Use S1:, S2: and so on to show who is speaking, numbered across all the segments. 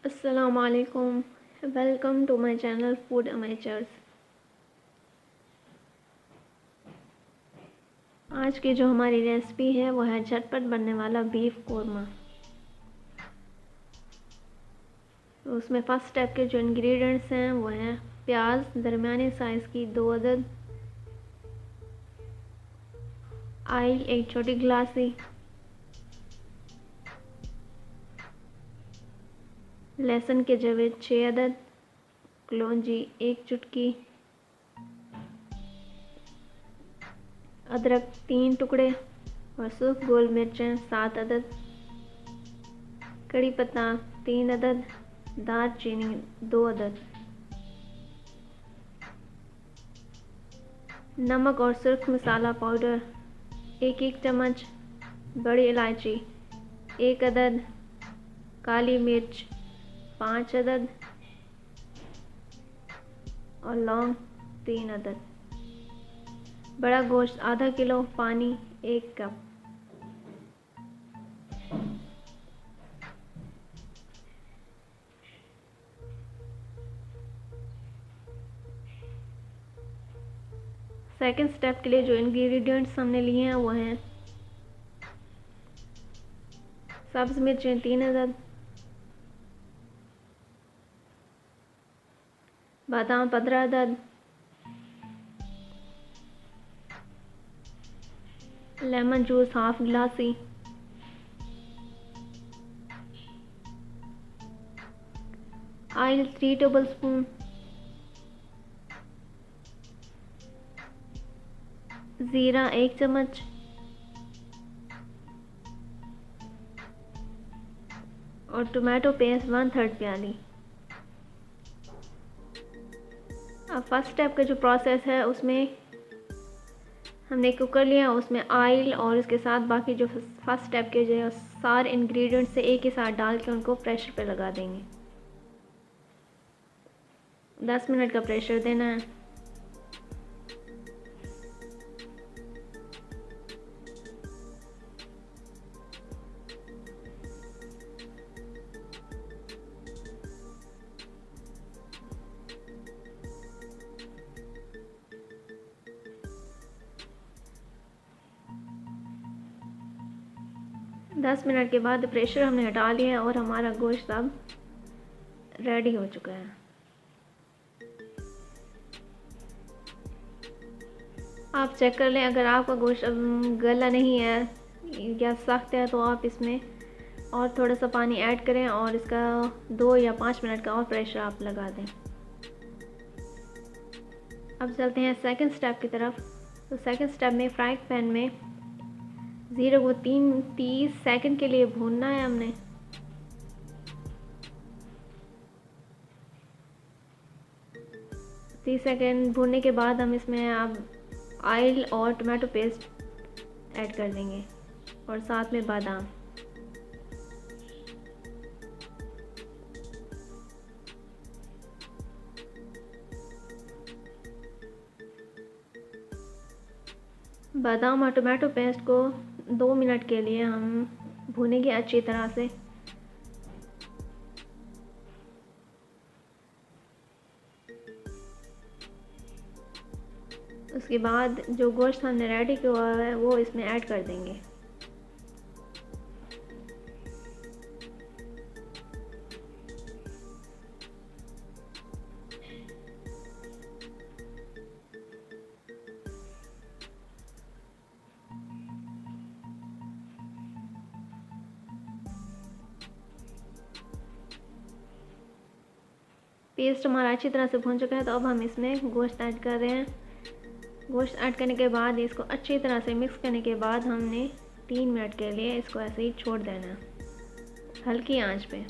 S1: अस्सलाम वालेकुम। Welcome to my channel food amateurs. आज की जो हमारी रेसिपी है वो है झटपट बनने वाला बीफ कोरमा। उसमें फर्स्ट स्टेप के जो इंग्रेडिएंट्स हैं वो हैं प्याज दरमियाने साइज़ की 2 अदद, ऑयल 1 छोटी गिलासी, लहसुन के जवे 6 अदद, कलौंजी 1 चुटकी, अदरक 3 टुकड़े और सूख गोल मिर्चें 7 अदद, कड़ी पत्ता 3 अदद, दालचीनी 2 अदद, नमक और सुर्ख मसाला पाउडर 1 चम्मच, बड़ी इलायची 1 अदद, काली मिर्च 5 अदद और लौंग 3 अदद, बड़ा गोश्त आधा किलो, पानी 1 कप। सेकंड स्टेप के लिए जो इंग्रेडिएंट्स हमने लिए हैं वो हैं सब्ज़ मिर्चें 3 अदद, बादाम 15 अदद, लेमन जूस हाफ गिलासी, ऑयल 3 टेबल स्पून, ज़ीरा 1 चम्मच, और टोमेटो पेस्ट 1/3 प्याली। अब फर्स्ट स्टेप का जो प्रोसेस है उसमें हमने कुकर लिया, उसमें ऑयल और इसके साथ बाकी जो फर्स्ट स्टेप के जो सारे इंग्रेडिएंट्स से एक ही साथ डाल के उनको प्रेशर पे लगा देंगे। 10 मिनट का प्रेशर देना है। दस मिनट के बाद प्रेशर हमने हटा लिया और हमारा गोश्त अब रेडी हो चुका है। आप चेक कर लें, अगर आपका गोश्त गला नहीं है या सख्त है तो आप इसमें और थोड़ा सा पानी ऐड करें और इसका 2 या 5 मिनट का और प्रेशर आप लगा दें। अब चलते हैं सेकंड स्टेप की तरफ। तो सेकंड स्टेप में फ्राई पैन में ज़ीरे को 30 सेकंड के लिए भूनना है हमने। तीस सेकंड भूनने के बाद हम इसमें अब ऑयल और टोमेटो पेस्ट ऐड कर देंगे और साथ में बादाम। बादाम और टोमेटो पेस्ट को 2 मिनट के लिए हम भूनेंगे अच्छी तरह से। उसके बाद जो गोश्त हमने रेडी किया हुआ है वो इसमें ऐड कर देंगे। पेस्ट हमारा अच्छी तरह से भून चुका है, तो अब हम इसमें गोश्त ऐड कर रहे हैं। गोश्त ऐड करने के बाद इसको अच्छी तरह से मिक्स करने के बाद हमने 3 मिनट के लिए इसको ऐसे ही छोड़ देना है हल्की आंच पे।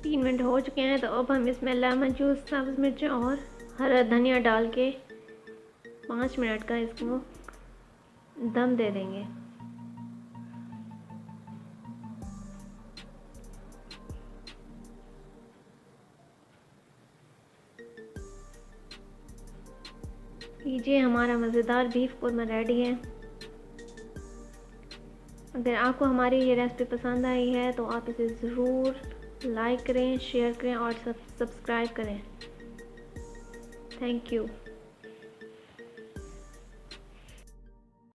S1: 3 मिनट हो चुके हैं। तो अब हम इसमें लेमन जूस, सब्ज़ मिर्च और हरा धनिया डाल के 5 मिनट का इसको दम दे देंगे। लीजिए, हमारा मज़ेदार बीफ कोरमा रेडी है। अगर आपको हमारी ये रेसिपी पसंद आई है तो आप इसे ज़रूर लाइक करें, शेयर करें और सब्सक्राइब करें। Thank you.